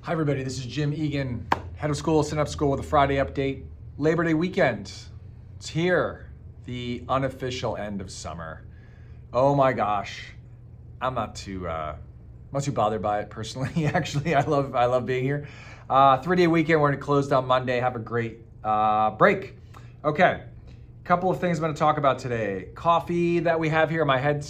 Hi everybody, this is Jim Egan, head of school, Synapse School with a Friday update. Labor Day weekend, it's here, the unofficial end of summer. Oh my gosh, I'm not too bothered by it personally. Actually, I love being here. 3-day weekend, we're gonna close down Monday. Have a great break. Okay, couple of things I'm gonna talk about today. Coffee that we have here, my head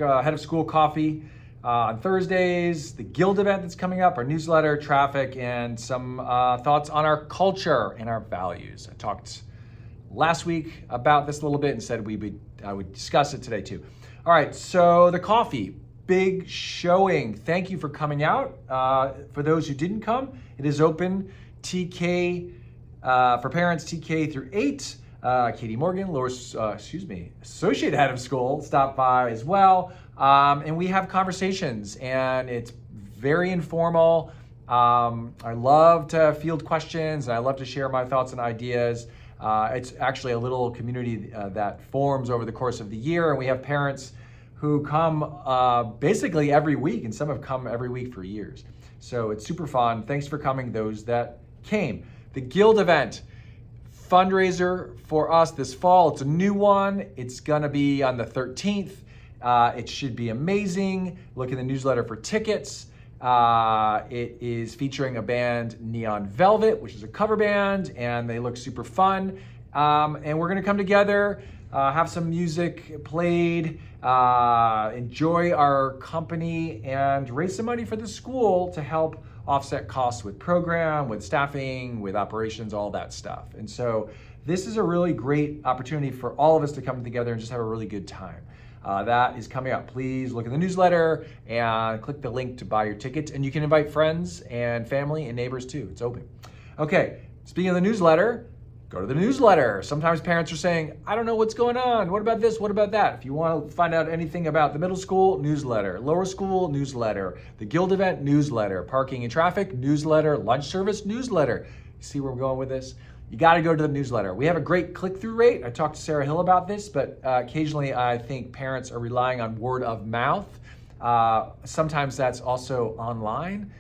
of school coffee. On Thursdays, the Guild event that's coming up, our newsletter, traffic, and some thoughts on our culture and our values. I talked last week about this a little bit and said I would discuss it today too. All right, so the coffee, big showing. Thank you for coming out. For those who didn't come, it is open TK for parents, TK through 8. Katie Morgan, associate head of school, stopped by as well. And we have conversations and it's very informal. I love to field questions and I love to share my thoughts and ideas. It's actually a little community that forms over the course of the year, and we have parents who come basically every week, and some have come every week for years. So it's super fun. Thanks for coming, those that came. The Guild event, fundraiser for us this fall. It's a new one. It's gonna be on the 13th. It should be amazing. Look in the newsletter for tickets. It is featuring a band, Neon Velvet, which is a cover band, and they look super fun. And we're gonna come together, have some music played, enjoy our company, and raise some money for the school to help offset costs with program, with staffing, with operations, all that stuff. And so this is a really great opportunity for all of us to come together and just have a really good time. That is coming up. Please look at the newsletter and click the link to buy your tickets. And you can invite friends and family and neighbors too. It's open. Okay, speaking of the newsletter, go to the newsletter. Sometimes parents are saying, I don't know what's going on. What about this? What about that? If you want to find out anything about the middle school, newsletter. Lower school, newsletter. The Guild event, newsletter. Parking and traffic, newsletter. Lunch service, newsletter. You see where we're going with this? You got to go to the newsletter. We have a great click-through rate. I talked to Sarah Hill about this, but occasionally I think parents are relying on word of mouth. Sometimes that's also online.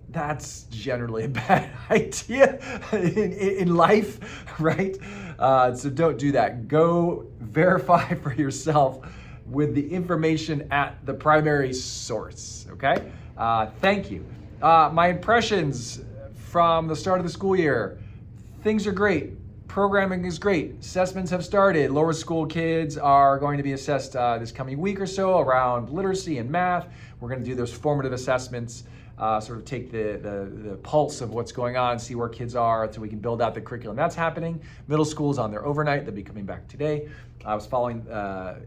That's generally a bad idea in life, right? So don't do that. Go verify for yourself with the information at the primary source, okay? Thank you. My impressions from the start of the school year. Things are great. Programming is great. Assessments have started. Lower school kids are going to be assessed this coming week or so around literacy and math. We're going to do those formative assessments, sort of take the pulse of what's going on, see where kids are so we can build out the curriculum. That's happening. Middle school is on their overnight. They'll be coming back today. I was following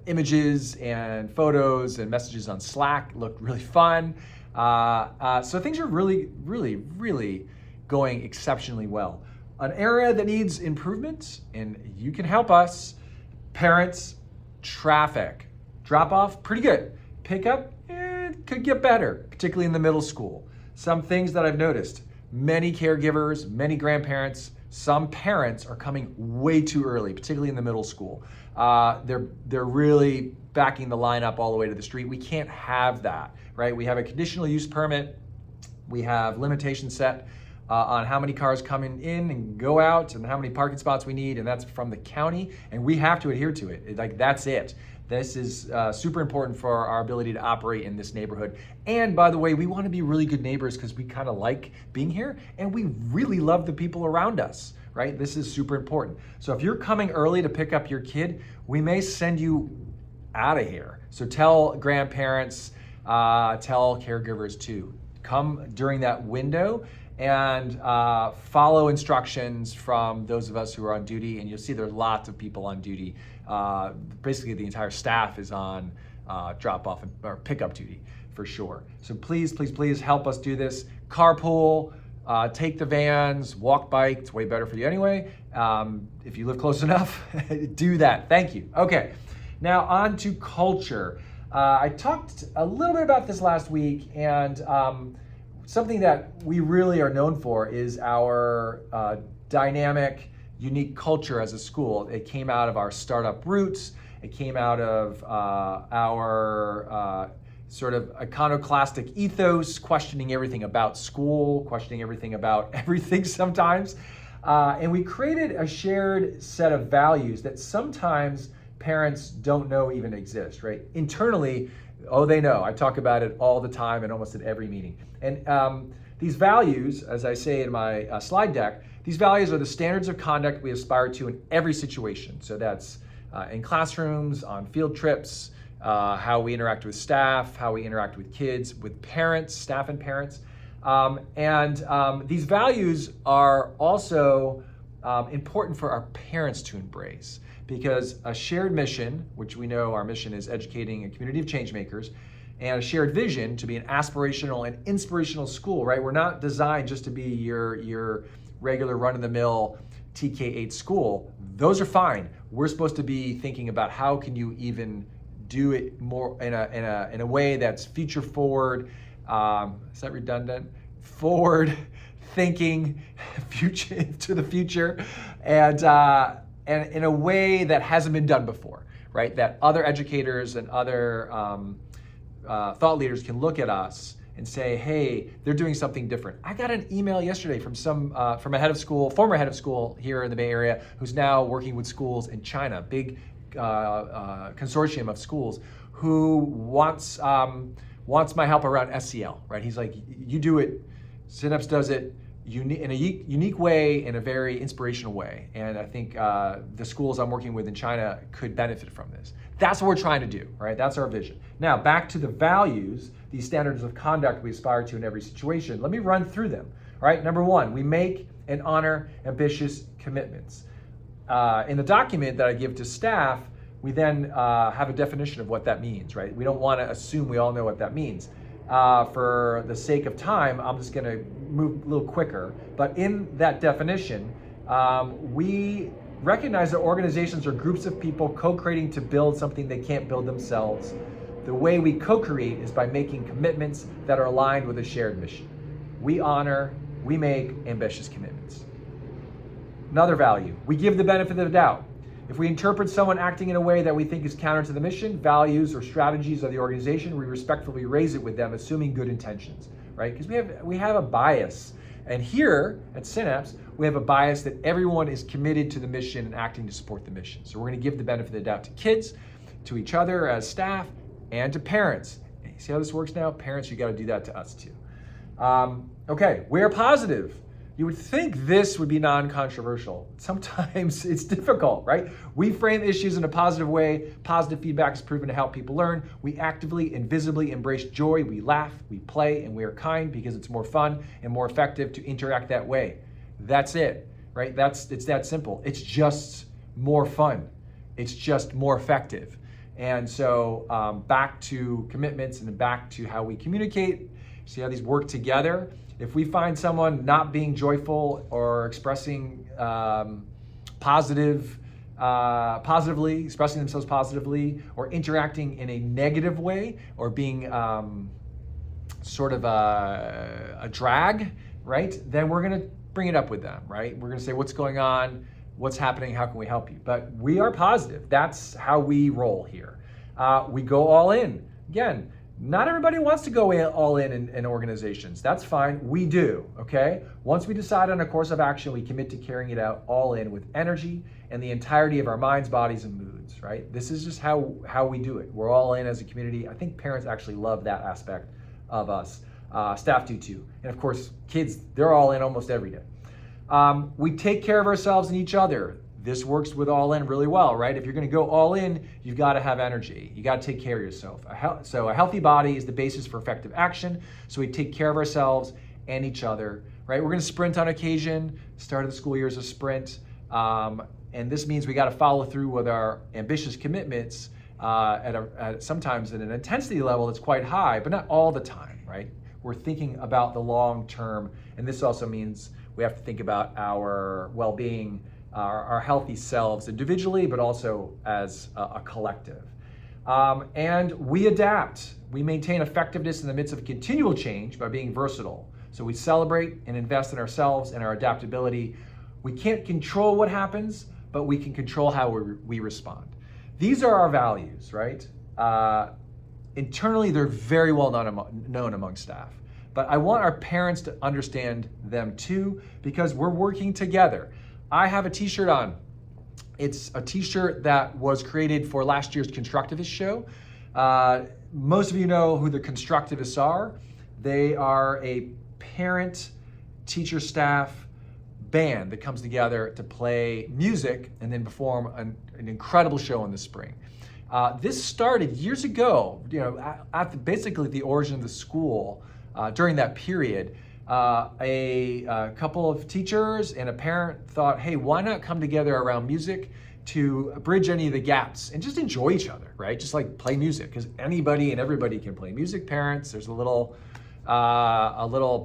images and photos and messages on Slack. It looked really fun. So things are really going exceptionally well. An area that needs improvement, and you can help us, parents, traffic. Drop off, pretty good. Pick up, it could get better, particularly in the middle school. Some things that I've noticed, many caregivers, many grandparents, some parents are coming way too early, particularly in the middle school. They're really backing the line up all the way to the street. We can't have that, right? We have a conditional use permit. We have limitations set on how many cars come in and go out and how many parking spots we need, and that's from the county, and we have to adhere to it. Like, that's it. This is super important for our ability to operate in this neighborhood. And by the way, we want to be really good neighbors because we kind of like being here and we really love the people around us, right? This is super important. So if you're coming early to pick up your kid, we may send you out of here. So tell grandparents, tell caregivers too. Come during that window and follow instructions from those of us who are on duty, and you'll see there's lots of people on duty. Basically the entire staff is on drop-off or pickup duty for sure. So please help us do this. Carpool, take the vans, walk, bike, it's way better for you anyway. If you live close enough, do that, thank you. Okay, now on to culture. I talked a little bit about this last week, and something that we really are known for is our dynamic, unique culture as a school. It came out of our startup roots. It came out of our sort of iconoclastic ethos, questioning everything about school, questioning everything about everything sometimes. And we created a shared set of values that sometimes parents don't know even exist, right? Internally, oh, they know. I talk about it all the time and almost at every meeting. And these values, as I say in my slide deck, these values are the standards of conduct we aspire to in every situation. So that's in classrooms, on field trips, how we interact with staff, how we interact with kids, with parents, staff and parents. These values are also important for our parents to embrace, because a shared mission, which we know our mission is educating a community of change makers, and a shared vision to be an aspirational and inspirational school, right? We're not designed just to be your regular run-of-the-mill TK8 school. Those are fine. We're supposed to be thinking about how can you even do it more in a way that's future forward. Is that redundant? Forward thinking, future to the future, and in a way that hasn't been done before, right? That other educators and other thought leaders can look at us and say, hey, they're doing something different. I got an email yesterday from from a head of school, former head of school here in the Bay Area, who's now working with schools in China, big consortium of schools, who wants my help around SEL, right? He's like, you do it, Synapse does it in a unique way, in a very inspirational way. And I think the schools I'm working with in China could benefit from this. That's what we're trying to do, right? That's our vision. Now, back to the values, these standards of conduct we aspire to in every situation. Let me run through them, all right? Number one, we make and honor ambitious commitments. In the document that I give to staff, we then have a definition of what that means, right? We don't want to assume we all know what that means. For the sake of time, I'm just going to move a little quicker. But in that definition, we recognize that organizations are groups of people co-creating to build something they can't build themselves. The way we co-create is by making commitments that are aligned with a shared mission. We honor, we make ambitious commitments. Another value, we give the benefit of the doubt. If we interpret someone acting in a way that we think is counter to the mission, values, or strategies of the organization, we respectfully raise it with them, assuming good intentions, right? Because we have a bias. And here at Synapse, we have a bias that everyone is committed to the mission and acting to support the mission. So we're going to give the benefit of the doubt to kids, to each other as staff, and to parents. See how this works now? Parents, you got to do that to us too. Okay, we're positive. You would think this would be non-controversial. Sometimes it's difficult, right? We frame issues in a positive way. Positive feedback is proven to help people learn. We actively and visibly embrace joy. We laugh, we play, and we are kind because it's more fun and more effective to interact that way. That's it, right? It's that simple. It's just more fun. It's just more effective. And so back to commitments and back to how we communicate. See how these work together? If we find someone not being joyful or expressing positively, expressing themselves positively, or interacting in a negative way, or being sort of a drag, right? Then we're gonna bring it up with them, right? We're gonna say, what's going on? What's happening? How can we help you? But we are positive. That's how we roll here. We go all in. Again, not everybody wants to go all in organizations. That's fine. We do, okay? Once we decide on a course of action, we commit to carrying it out all in with energy and the entirety of our minds, bodies, and moods, right? This is just how we do it. We're all in as a community. I think parents actually love that aspect of us. Staff do too. And of course, kids, they're all in almost every day. We take care of ourselves and each other. This works with all in really well, right? If you're gonna go all in, you've gotta have energy. You gotta take care of yourself. So a healthy body is the basis for effective action. So we take care of ourselves and each other, right? We're gonna sprint on occasion. Start of the school year is a sprint. And this means we gotta follow through with our ambitious commitments sometimes at an intensity level that's quite high, but not all the time, right? We're thinking about the long term. And this also means we have to think about our well-being, our healthy selves individually, but also as a collective. And we adapt. We maintain effectiveness in the midst of continual change by being versatile. So we celebrate and invest in ourselves and our adaptability. We can't control what happens, but we can control how we respond. These are our values, right? internally, they're very well known among staff. But I want our parents to understand them too, because we're working together. I have a t-shirt on. It's a t-shirt that was created for last year's Constructivist show. Most of you know who the Constructivists are. They are a parent, teacher, staff band that comes together to play music and then perform an incredible show in the spring. This started years ago, at basically the origin of the school. During that period, a couple of teachers and a parent thought, hey, why not come together around music to bridge any of the gaps and just enjoy each other, right? Just like play music, because anybody and everybody can play music. Parents, there's a little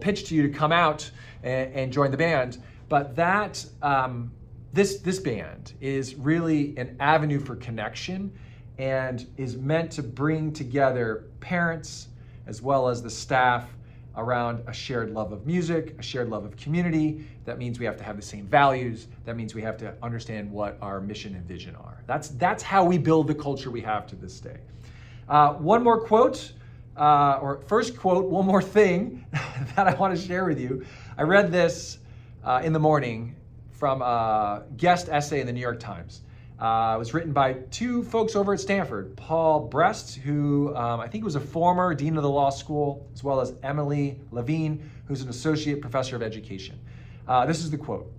pitch to you to come out and join the band. But that this band is really an avenue for connection and is meant to bring together parents as well as the staff around a shared love of music, a shared love of community. That means we have to have the same values. That means we have to understand what our mission and vision are. That's how we build the culture we have to this day. One more quote, or first quote, one more thing that I want to share with you. I read this in the morning from a guest essay in the New York Times. It was written by two folks over at Stanford, Paul Brest, who I think was a former dean of the law school, as well as Emily Levine, who's an associate professor of education. This is the quote: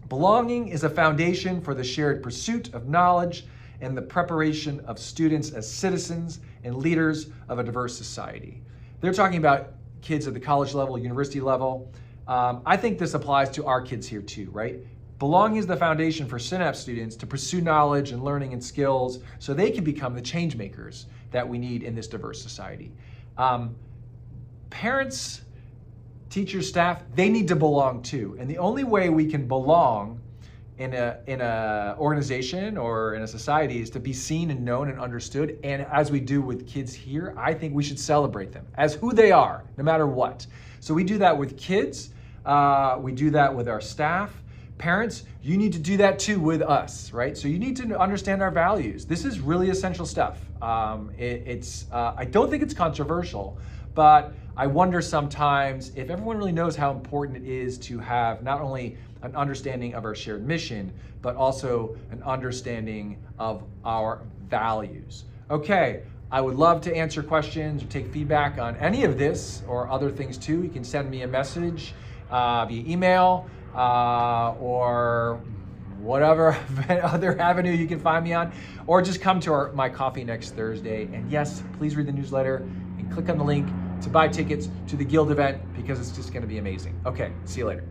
"Belonging is a foundation for the shared pursuit of knowledge and the preparation of students as citizens and leaders of a diverse society." They're talking about kids at the college level, university level. I think this applies to our kids here too, right? Belonging is the foundation for Synapse students to pursue knowledge and learning and skills so they can become the change makers that we need in this diverse society. Parents, teachers, staff, they need to belong too. And the only way we can belong in a organization or in a society is to be seen and known and understood. And as we do with kids here, I think we should celebrate them as who they are, no matter what. So we do that with kids. We do that with our staff. Parents, you need to do that too with us, right? So you need to understand our values. This is really essential stuff. I don't think it's controversial, but I wonder sometimes if everyone really knows how important it is to have not only an understanding of our shared mission, but also an understanding of our values. Okay, I would love to answer questions or take feedback on any of this or other things too. You can send me a message via email, or whatever other avenue you can find me on, or just come to my coffee next Thursday. And yes, please read the newsletter and click on the link to buy tickets to the Guild event, because it's just going to be amazing. Okay, see you later.